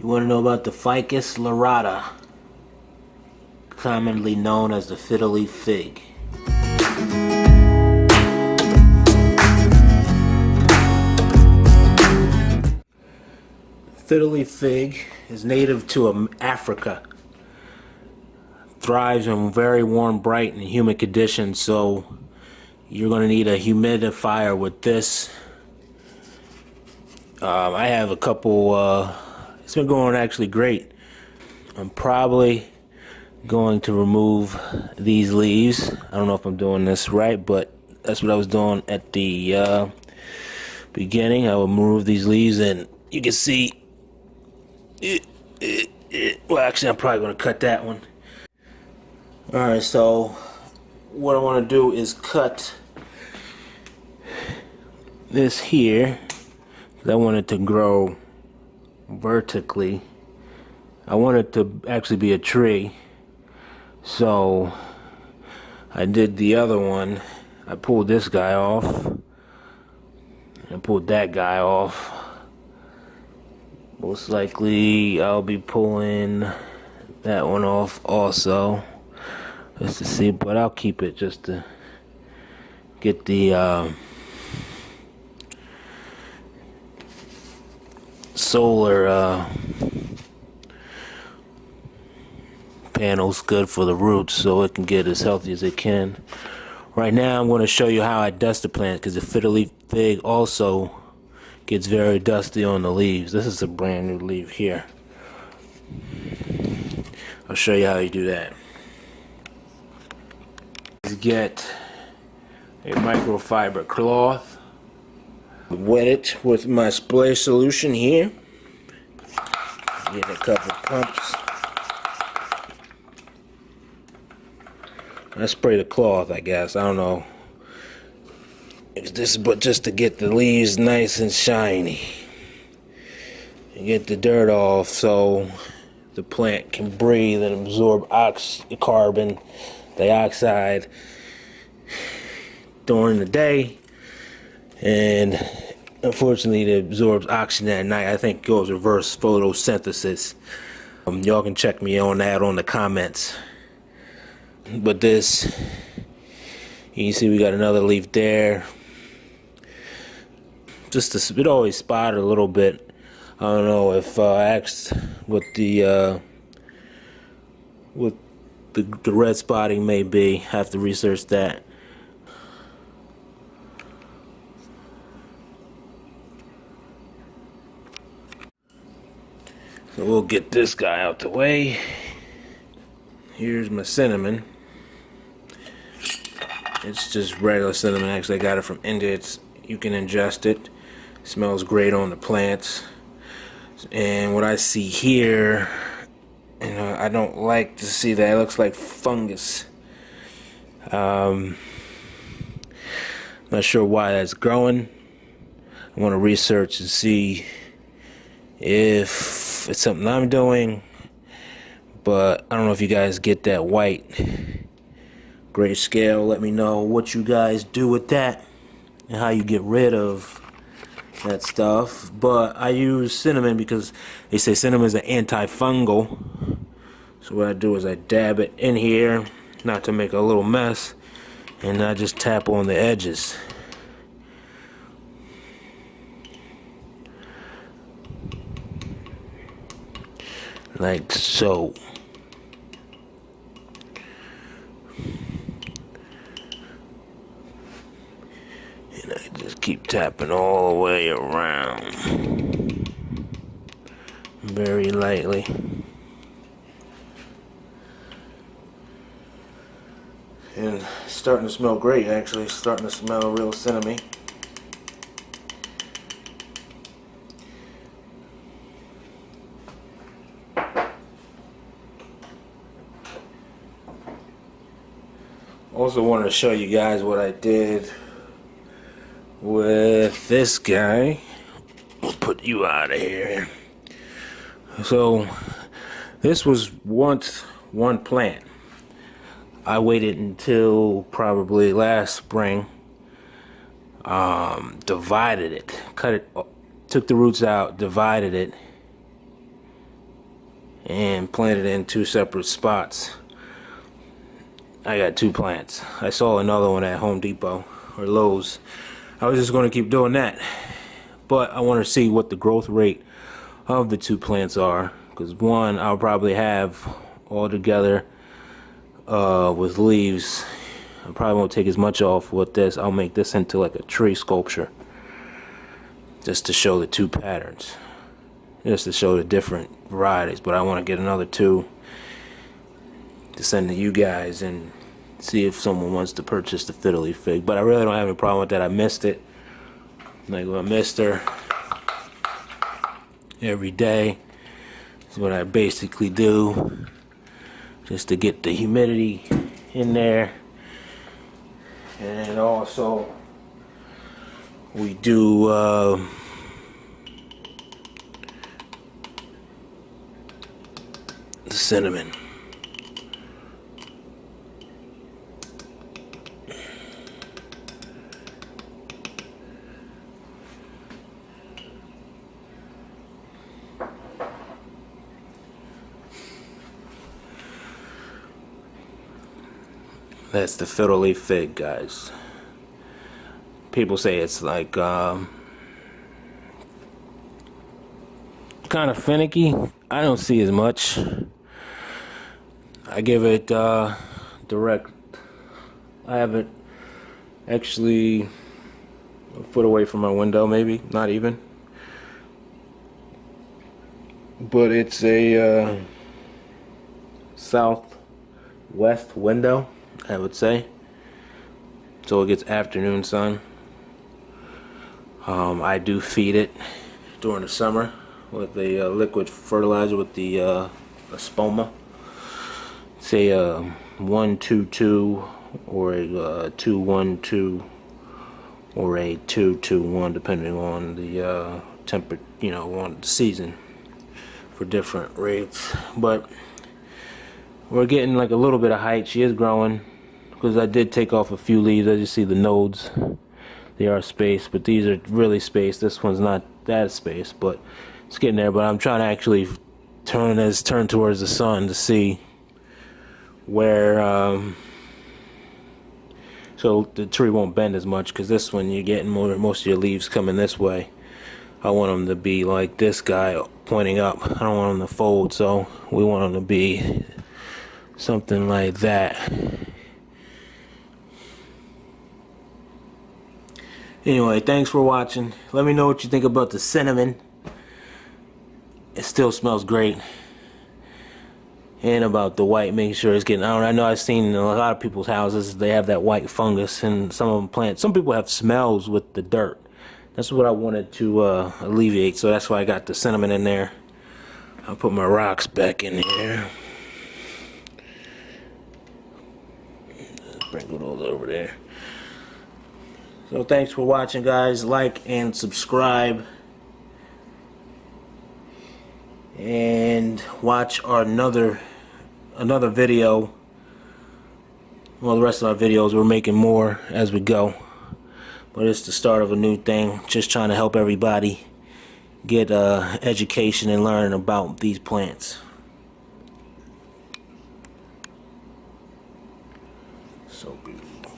You want to know about the Ficus lyrata, commonly known as the Fiddle Leaf Fig. Fiddle Leaf Fig is native to Africa. Thrives in very warm, bright, and humid conditions, so you're going to need a humidifier with this. I have a couple, it's been going actually great. I'm probably going to remove these leaves. I don't know if I'm doing this right, but that's what I was doing at the beginning. I will remove these leaves, and you can see well, actually I'm probably going to cut that one. Alright, so what I want to do is cut this here. I want it to grow vertically. I want it to actually be a tree. So I did the other one. I pulled this guy off. I pulled that guy off. Most likely I'll be pulling that one off also. Just to see, but I'll keep it just to get the solar panels good for the roots, so it can get as healthy as it can. Right now I'm going to show you how I dust the plant, because the Fiddle Leaf Fig also gets very dusty on the leaves. This is a brand new leaf here. I'll show you how you do that. Get a microfiber cloth, wet it with my spray solution here, get a couple pumps. I spray the cloth, I guess, I don't know. This is but just to get the leaves nice and shiny and get the dirt off so the plant can breathe and absorb carbon dioxide during the day, and unfortunately it absorbs oxygen at night. I think it goes reverse photosynthesis. Y'all can check me on that on the comments. But this, you can see we got another leaf there. Just it always spotted a little bit. I don't know if I asked what the red spotting may be. I have to research that. So we'll get this guy out the way. Here's my cinnamon. It's just regular cinnamon. Actually, I got it from India. You can ingest it. It smells great on the plants. And what I see here, I don't like to see that. It looks like fungus. Not sure why that's growing. I want to research and see if it's something I'm doing. But I don't know if you guys get that white grayscale. Let me know what you guys do with that and how you get rid of that stuff. But I use cinnamon because they say cinnamon is an antifungal. So what I do is I dab it in here, not to make a little mess, and I just tap on the edges. Like so. And I just keep tapping all the way around. Very lightly. And it's starting to smell great, actually. It's starting to smell real cinnamony. Also wanted to show you guys what I did with this guy. We'll put you out of here. So this was once one plant. I waited until probably last spring, divided it, cut it, took the roots out, divided it, and planted in 2 separate spots. I got 2 plants. I saw another one at Home Depot or Lowe's. I was just going to keep doing that, but I want to see what the growth rate of the 2 plants are, because one I'll probably have all together with leaves. I probably won't take as much off with this. I'll make this into like a tree sculpture, just to show the 2 patterns, just to show the different varieties. But I want to get another 2 to send to you guys and see if someone wants to purchase the Fiddle Leaf Fig. But I really don't have any problem with that. I missed it. Like, I missed her every day. That's what I basically do, just to get the humidity in there. And also we do the cinnamon. That's the Fiddle Leaf Fig, guys. People say it's like kind of finicky. I don't see as much. I give it direct. I have it actually a foot away from my window, maybe, not even. But it's a southwest window, I would say, so it gets afternoon sun. I do feed it during the summer with a liquid fertilizer with the espoma. Say 1-2-2 or a 2-1-2 or a 2-2-1, depending on the temperature, on the season, for different rates. But we're getting like a little bit of height. She is growing, because I did take off a few leaves. I just see the nodes. They are spaced, but these are really spaced. This one's not that spaced, but it's getting there. But I'm trying to actually turn towards the sun to see where so the tree won't bend as much, because this one you're getting most of your leaves coming this way. I want them to be like this guy, pointing up. I don't want them to fold, so we want them to be something like that. Anyway, thanks for watching. Let me know what you think about the cinnamon. It still smells great. And about the white, making sure it's getting out. I know I've seen in a lot of people's houses, they have that white fungus, and some of them plant. Some people have smells with the dirt. That's what I wanted to alleviate, so that's why I got the cinnamon in there. I'll put my rocks back in here. Sprinkle those over there. So thanks for watching, guys. Like and subscribe, and watch our another video. Well, the rest of our videos, we're making more as we go, but it's the start of a new thing. Just trying to help everybody get education and learn about these plants. So beautiful.